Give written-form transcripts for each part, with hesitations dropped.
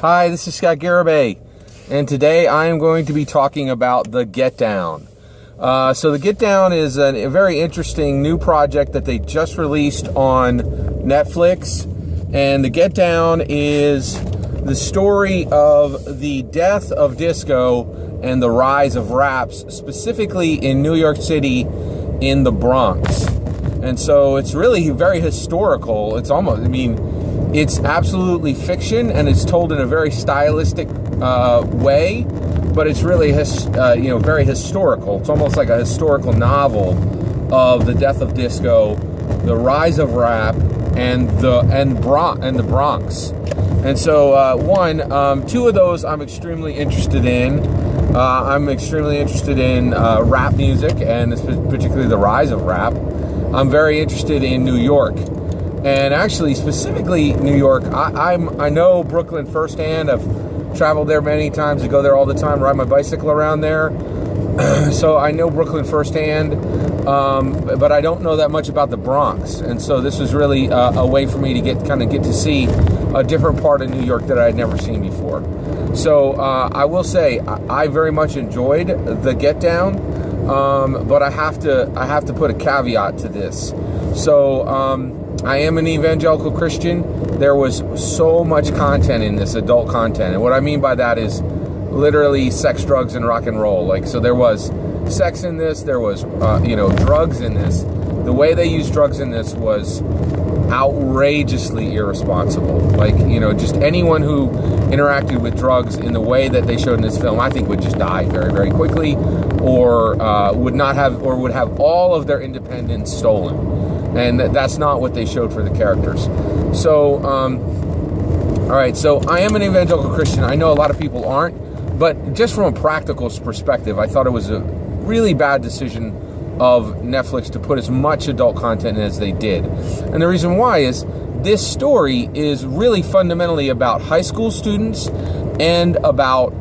Hi, this is Scott Garibay, and today I am going to be talking about The Get Down. So The Get Down is a very interesting new project that they just released on Netflix, and The Get Down is the story of the death of disco and the rise of raps, specifically in New York City in the Bronx. And so it's really very historical. It's absolutely fiction, and it's told in a very stylistic way, but it's really very historical. It's almost like a historical novel of the death of disco, the rise of rap, and the Bronx. And so two of those I'm extremely interested in. I'm extremely interested in rap music, and particularly the rise of rap. I'm very interested in New York. And actually, specifically New York, I know Brooklyn firsthand. I've traveled there many times. I go there all the time, ride my bicycle around there. So I know Brooklyn firsthand, but I don't know that much about the Bronx. And so this was really a way for me to get to see a different part of New York that I had never seen before. So I will say I very much enjoyed The Get Down, but I have to put a caveat to this. So I am an evangelical Christian. There was so much content in this, adult content. And what I mean by that is literally sex, drugs, and rock and roll. So there was sex in this, there was, drugs in this. The way they used drugs in this was outrageously irresponsible. Just anyone who interacted with drugs in the way that they showed in this film, I think would just die very, very quickly, or would have all of their independence stolen. And that's not what they showed for the characters. So, all right, so I am an evangelical Christian. I know a lot of people aren't, but just from a practical perspective, I thought it was a really bad decision of Netflix to put as much adult content in as they did. And the reason why is this story is really fundamentally about high school students and about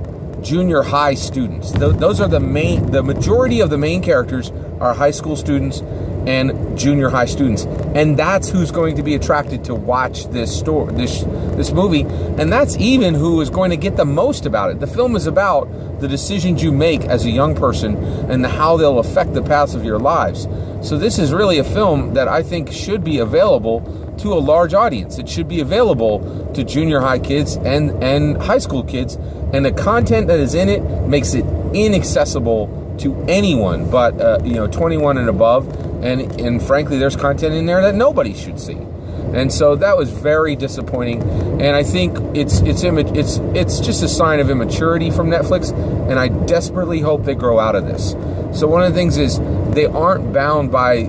junior high students. Those are the majority of the main characters are high school students and junior high students, and that's who's going to be attracted to watch this movie, and that's even who is going to get the most about it. The film is about the decisions you make as a young person and how they'll affect the paths of your lives. So this is really a film that I think should be available to a large audience. It should be available to junior high kids and high school kids, and the content that is in it makes it inaccessible to anyone but 21 and above, and frankly there's content in there that nobody should see. And so that was very disappointing, and I think it's just a sign of immaturity from Netflix, and I desperately hope they grow out of this. So one of the things is they aren't bound by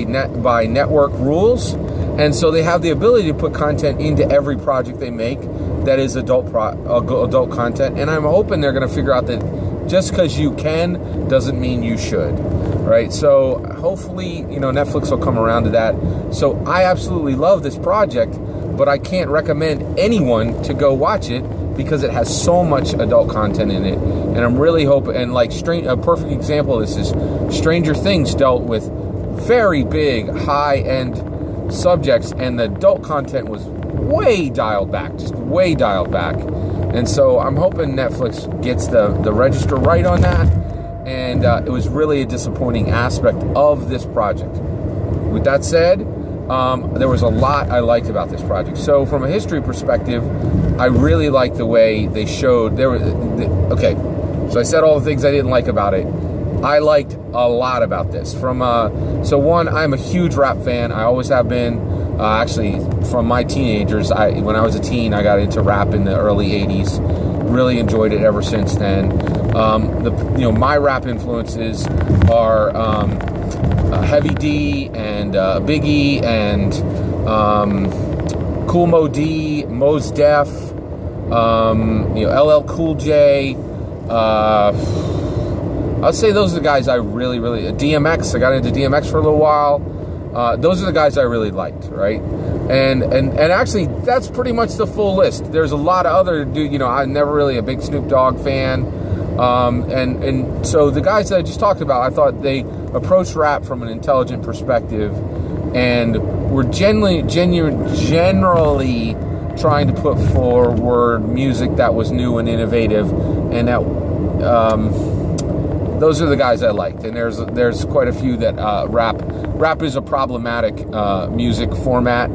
network rules, and so they have the ability to put content into every project they make that is adult content, and I'm hoping they're going to figure out that just because you can doesn't mean you should, right? So hopefully, Netflix will come around to that. So I absolutely love this project, but I can't recommend anyone to go watch it because it has so much adult content in it. And I'm really hoping, and a perfect example of this is Stranger Things dealt with very big, high-end subjects, and the adult content was way dialed back, just way dialed back. And so I'm hoping Netflix gets the register right on that. And it was really a disappointing aspect of this project. With that said, there was a lot I liked about this project. So from a history perspective, I really liked the way they showed. So I said all the things I didn't like about it. I liked a lot about this. One, I'm a huge rap fan. I always have been. Actually, from my teenagers, when I was a teen, I got into rap in the early 80s. Really enjoyed it ever since then. My rap influences are Heavy D and Biggie and Cool Mo D, Mos Def, LL Cool J. I'd say those are the guys I really, DMX. I got into DMX for a little while. Those are the guys I really liked, right? And actually, that's pretty much the full list. There's a lot of other I'm never really a big Snoop Dogg fan. And so the guys that I just talked about, I thought they approached rap from an intelligent perspective and were generally trying to put forward music that was new and innovative, and that those are the guys I liked. And there's quite a few that rap is a problematic music format.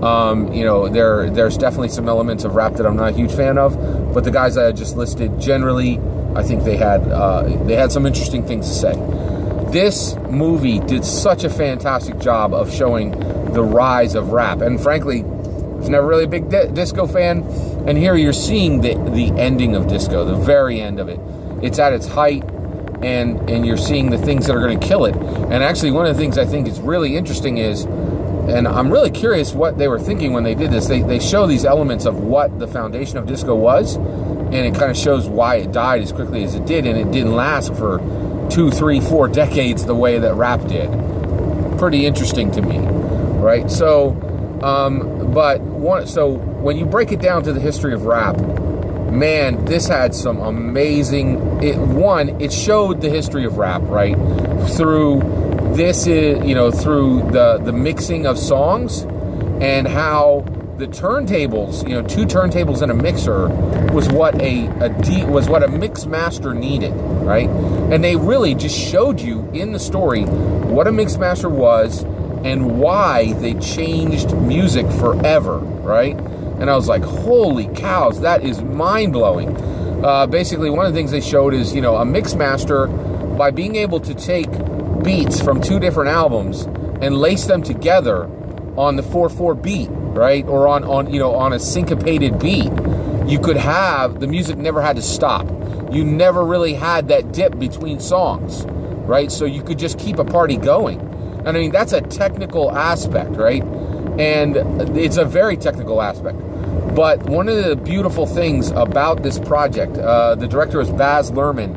There's definitely some elements of rap that I'm not a huge fan of, but the guys that I just listed, generally, I think they had some interesting things to say. This movie did such a fantastic job of showing the rise of rap, and frankly, I was never really a big disco fan, and here you're seeing the ending of disco, the very end of it. It's at its height, and you're seeing the things that are going to kill it. And actually, one of the things I think is really interesting is, and I'm really curious what they were thinking when they did this, they show these elements of what the foundation of disco was, and it kind of shows why it died as quickly as it did, and it didn't last for 2, 3, 4 decades the way that rap did. Pretty interesting to me, right? So, so when you break it down to the history of rap, man, this had some amazing. It showed the history of rap, right? Through the mixing of songs, and how the turntables, 2 turntables and a mixer was what a mix master needed, right? And they really just showed you in the story what a mix master was and why they changed music forever, right? And I was like, holy cows, that is mind-blowing. Basically, one of the things they showed is, a mix master, by being able to take beats from 2 different albums and lace them together on the 4/4 beat, right? Or on a syncopated beat, you could have, the music never had to stop. You never really had that dip between songs, right? So you could just keep a party going. And I mean, that's a technical aspect, right? And it's a very technical aspect. But one of the beautiful things about this project, the director is Baz Luhrmann,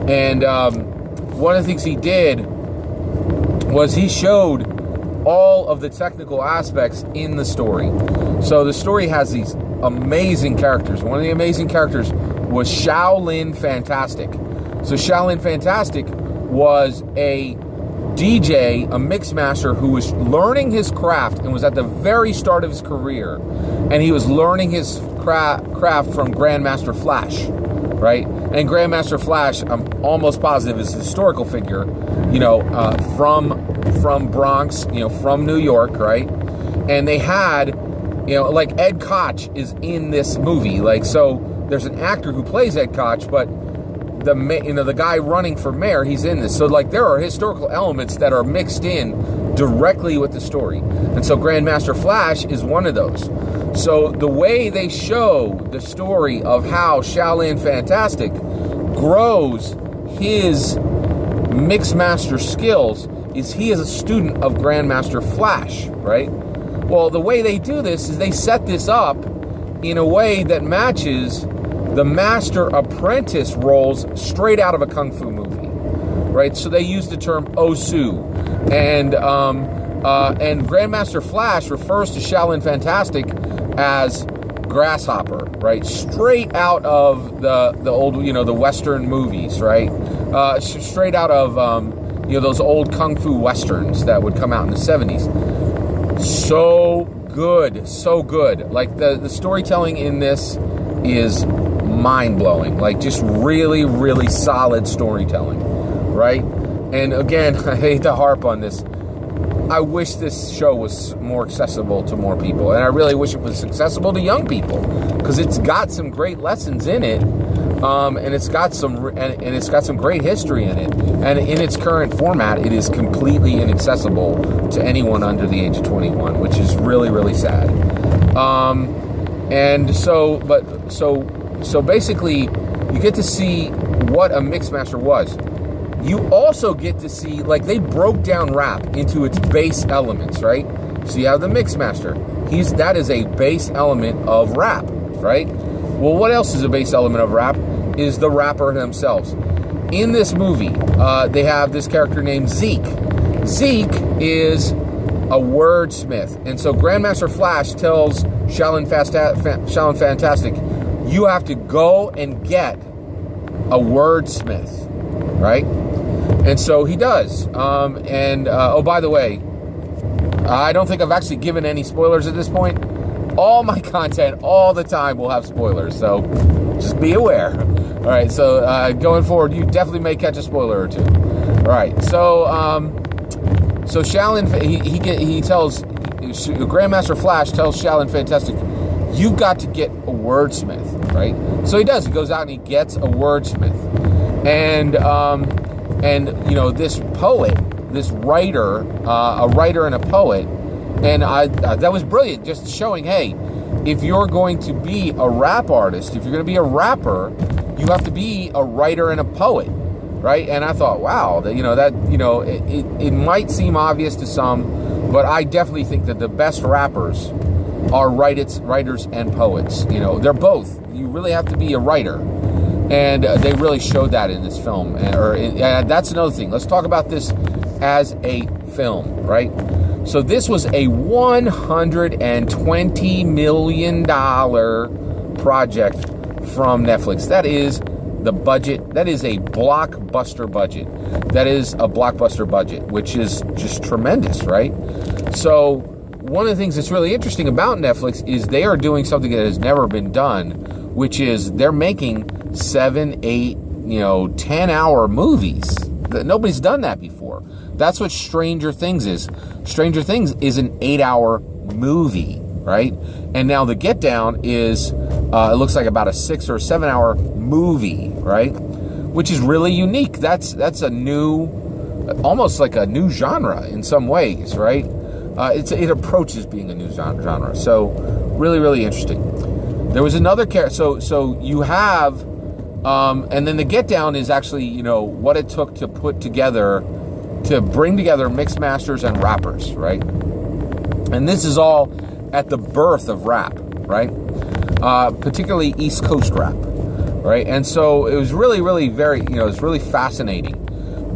and one of the things he did was he showed all of the technical aspects in the story. So the story has these amazing characters. One of the amazing characters was Shaolin Fantastic. So Shaolin Fantastic was a DJ, a mix master who was learning his craft and was at the very start of his career, and he was learning his craft from Grandmaster Flash, right? And Grandmaster Flash, I'm almost positive, is a historical figure, from Bronx, from New York, right? And they had, like Ed Koch is in this movie, like, so there's an actor who plays Ed Koch, but the guy running for mayor, he's in this. So like there are historical elements that are mixed in directly with the story. And so Grandmaster Flash is one of those. So the way they show the story of how Shaolin Fantastic grows his mixmaster skills is he is a student of Grandmaster Flash, right? Well, the way they do this is they set this up in a way that matches the master-apprentice roles straight out of a kung fu movie, right? So they use the term Osu, and Grandmaster Flash refers to Shaolin Fantastic as Grasshopper, right? Straight out of the old, the Western movies, right? Straight out of those old kung fu westerns that would come out in the 70s. So good. Like the storytelling in this is mind-blowing, like just really, really solid storytelling, right? And again, I hate to harp on this, I wish this show was more accessible to more people, and I really wish it was accessible to young people, because it's got some great lessons in it, and it's got some great history in it, and in its current format, it is completely inaccessible to anyone under the age of 21, which is really, really sad. So basically, you get to see what a mixmaster was. You also get to see, like, they broke down rap into its base elements, right? So you have the mixmaster. That is a base element of rap, right? Well, what else is a base element of rap? Is the rapper themselves. In this movie, they have this character named Zeke. Zeke is a wordsmith. And so Grandmaster Flash tells Shaolin Fantastic, you have to go and get a wordsmith, right? And so he does. Oh, by the way, I don't think I've actually given any spoilers at this point. all my content all the time will have spoilers, so just be aware. All right, so going forward, you definitely may catch a spoiler or two. All right, so Shaolin, he tells Grandmaster Flash tells Shaolin Fantastic, you've got to get a wordsmith, right? So he does. He goes out and he gets a wordsmith, and this poet, this writer, a writer and a poet, and that was brilliant, just showing, hey, if you're going to be a rap artist, if you're going to be a rapper, you have to be a writer and a poet, right? And I thought, wow, it might seem obvious to some, but I definitely think that the best rappers are writers and poets. They're both. You really have to be a writer, and they really showed that in this film. And that's another thing. Let's talk about this as a film, right? So this was a $120 million project from Netflix. That is the budget. That is a blockbuster budget. That is a blockbuster budget, which is just tremendous, right? So one of the things that's really interesting about Netflix is they are doing something that has never been done, which is they're making 7, 8, 10-hour movies. Nobody's done that before. That's what Stranger Things is. Stranger Things is an 8-hour movie, right? And now The Get Down is, it looks like about a 6 or 7-hour movie, right? Which is really unique. That's a new, almost like a new genre in some ways, right? It approaches being a new genre. So really, really interesting. There was another character. So you have, and then The Get Down is actually, what it took to bring together mixed masters and rappers, right? And this is all at the birth of rap, right? Particularly East Coast rap, right? And so it was really, really very, it was really fascinating.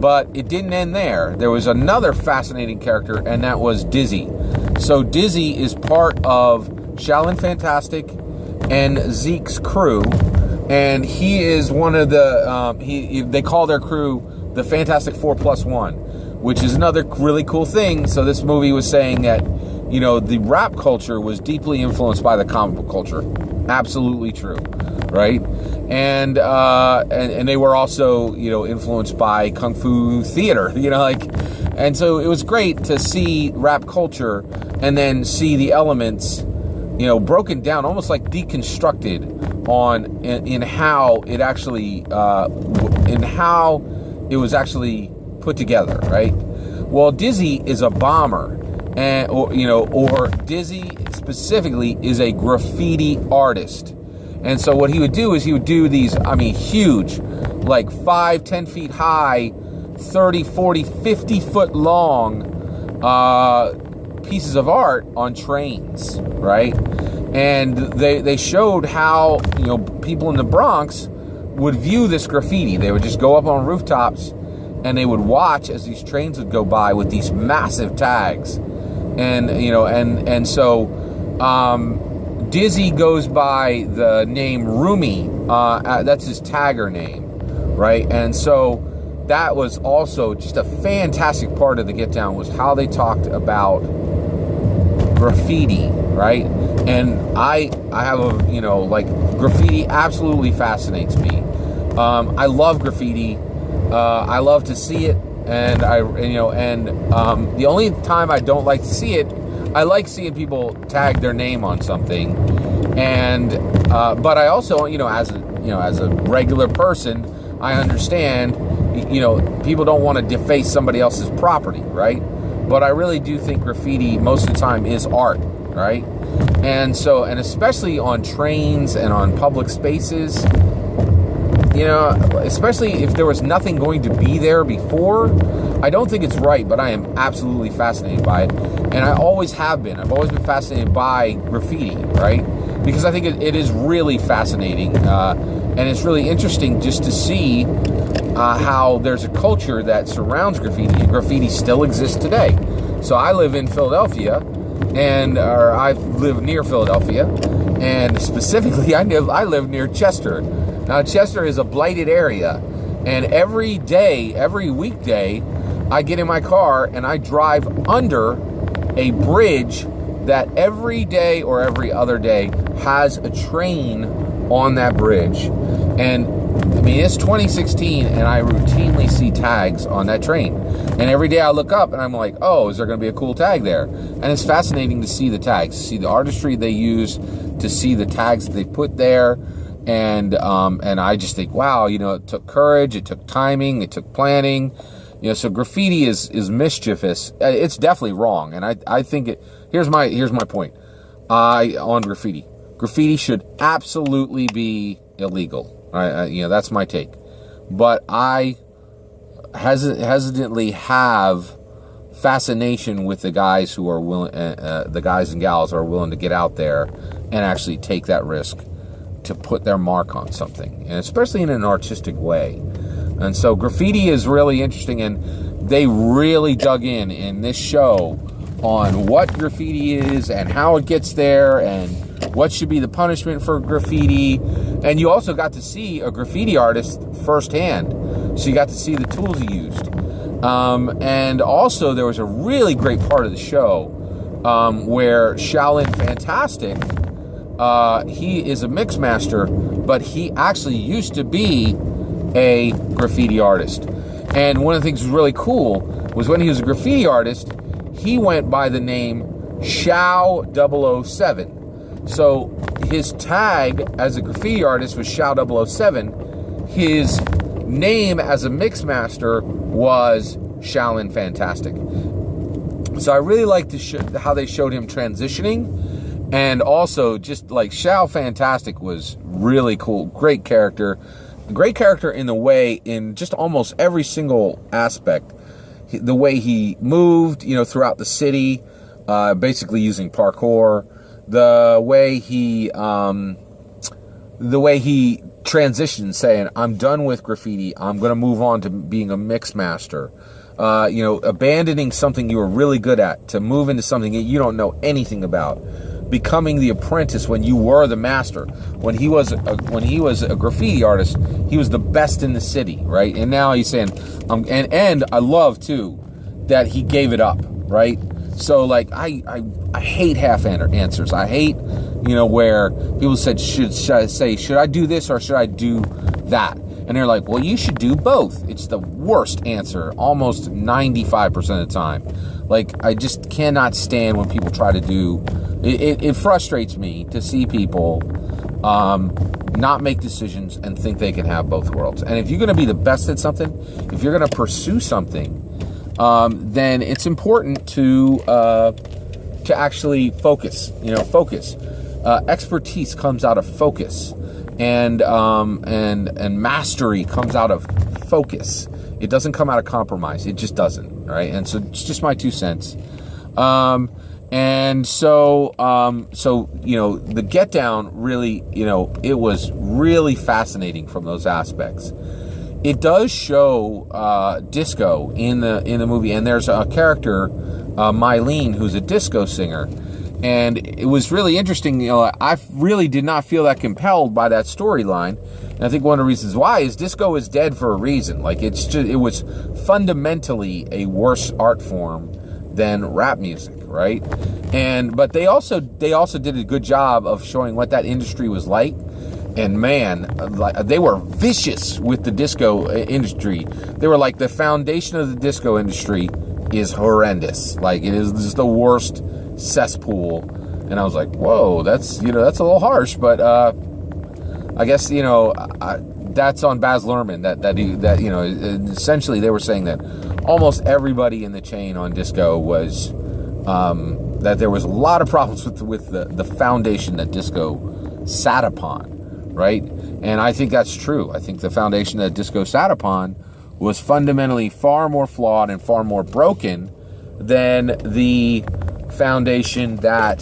But it didn't end there. There was another fascinating character, and that was Dizzy. So Dizzy is part of Shaolin Fantastic and Zeke's crew, and he is one of the, they call their crew the Fantastic 4+1, which is another really cool thing. So this movie was saying that, the rap culture was deeply influenced by the comic book culture. Absolutely true, right? And they were also, influenced by Kung Fu theater, and so it was great to see rap culture and then see the elements, broken down, almost like deconstructed in how it actually, in how it was actually put together, right? Well, Dizzy is a bomber, or Dizzy specifically is a graffiti artist. And so what he would do is he would do these, huge, like 5-10 feet high, 30, 40, 50 foot long pieces of art on trains, right? And they showed how, people in the Bronx would view this graffiti. They would just go up on rooftops and they would watch as these trains would go by with these massive tags. And so Dizzy goes by the name Rumi. That's his tagger name, right? And so that was also just a fantastic part of the Get Down, was how they talked about graffiti, right? And I have a, graffiti absolutely fascinates me. I love graffiti. I love to see it, and the only time I don't like to see it, I like seeing people tag their name on something, and but I also, as a regular person, I understand, people don't want to deface somebody else's property, right? But I really do think graffiti most of the time is art, right? And so, and especially on trains and on public spaces, especially if there was nothing going to be there before, I don't think it's right, but I am absolutely fascinated by it. And I always have been. I've always been fascinated by graffiti, right? Because I think it is really fascinating. And it's really interesting just to see how there's a culture that surrounds graffiti, and graffiti still exists today. So I live in Philadelphia, or I live near Philadelphia, and specifically I live near Chester. Now, Chester is a blighted area, and every weekday, I get in my car and I drive under a bridge that every day or every other day has a train on that bridge. And I mean, it's 2016 and I routinely see tags on that train. And every day I look up and I'm like, oh, is there going to be a cool tag there? And it's fascinating to see the tags, to see the artistry they use, to see the tags that they put there. And I just think, wow, you know, it took courage, it took timing, it took planning. You know, so graffiti is mischievous. It's definitely wrong. And I think it, here's my point. On graffiti. Graffiti should absolutely be illegal. You know, that's my take. But I hesitantly have fascination with the guys who are willing, the guys and gals who are willing to get out there and actually take that risk to put their mark on something, and especially in an artistic way. And so graffiti is really interesting, and they really dug in this show on what graffiti is and how it gets there and what should be the punishment for graffiti. And you also got to see a graffiti artist firsthand, so you got to see the tools he used. And also there was a really great part of the show where Shaolin Fantastic, he is a mix master, but he actually used to be a graffiti artist. And one of the things that was really cool was when he was a graffiti artist, he went by the name Shao 007. So his tag as a graffiti artist was Shao 007. His name as a mix master was Shaolin Fantastic. So I really liked how they showed him transitioning. And also, just like Shao Fantastic was really cool. Great character. Great character in the way, in just almost every single aspect. The way he moved, you know, throughout the city, basically using parkour. The way he transitioned, saying, I'm done with graffiti. I'm going to move on to being a mix master. You know, abandoning something you were really good at to move into something that you don't know anything about. Becoming the apprentice when you were the master. When he was a graffiti artist, he was the best in the city, right? And now he's saying, and I love too that he gave it up, right? So like I hate half answers. I hate, you know, where people said should I do this or should I do that? And they're like, well, you should do both. It's the worst answer almost 95% of the time. Like, I just cannot stand when people try to do it. It frustrates me to see people not make decisions and think they can have both worlds. And if you're going to be the best at something, if you're going to pursue something, then it's important to actually focus. You know, focus. Expertise comes out of focus, and mastery comes out of focus. It doesn't come out of compromise. It just doesn't. Right? And so it's just my 2 cents. And so, you know, the Get Down really, you know, it was really fascinating from those aspects. It does show disco in the movie, and there's a character, Mylene, who's a disco singer, and it was really interesting. You know, I really did not feel that compelled by that storyline, and I think one of the reasons why is disco is dead for a reason. Like, it was fundamentally a worse art form than rap music, right? But they also did a good job of showing what that industry was like. And man, they were vicious with the disco industry. They were like, the foundation of the disco industry is horrendous. Like, it is just the worst cesspool. And I was like, whoa, that's a little harsh. But I guess, you know, that's on Baz Luhrmann. That you know, essentially they were saying that almost everybody in the chain on disco was that there was a lot of problems with the foundation that disco sat upon. Right? And I think that's true. I think the foundation that disco sat upon was fundamentally far more flawed and far more broken than the foundation that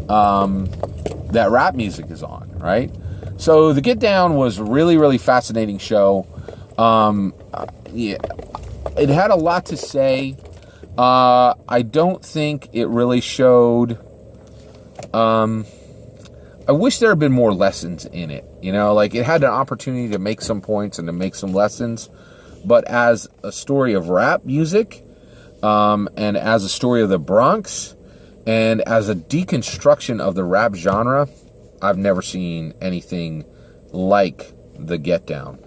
that rap music is on, right? So the Get Down was a really, really fascinating show. Yeah, it had a lot to say. I don't think it really showed... I wish there had been more lessons in it. You know, like, it had an opportunity to make some points and to make some lessons. But as a story of rap music, and as a story of the Bronx, And as a deconstruction of the rap genre, I've never seen anything like the Get Down.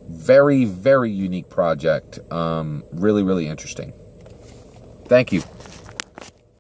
Very, very unique project. Really, really interesting. Thank you.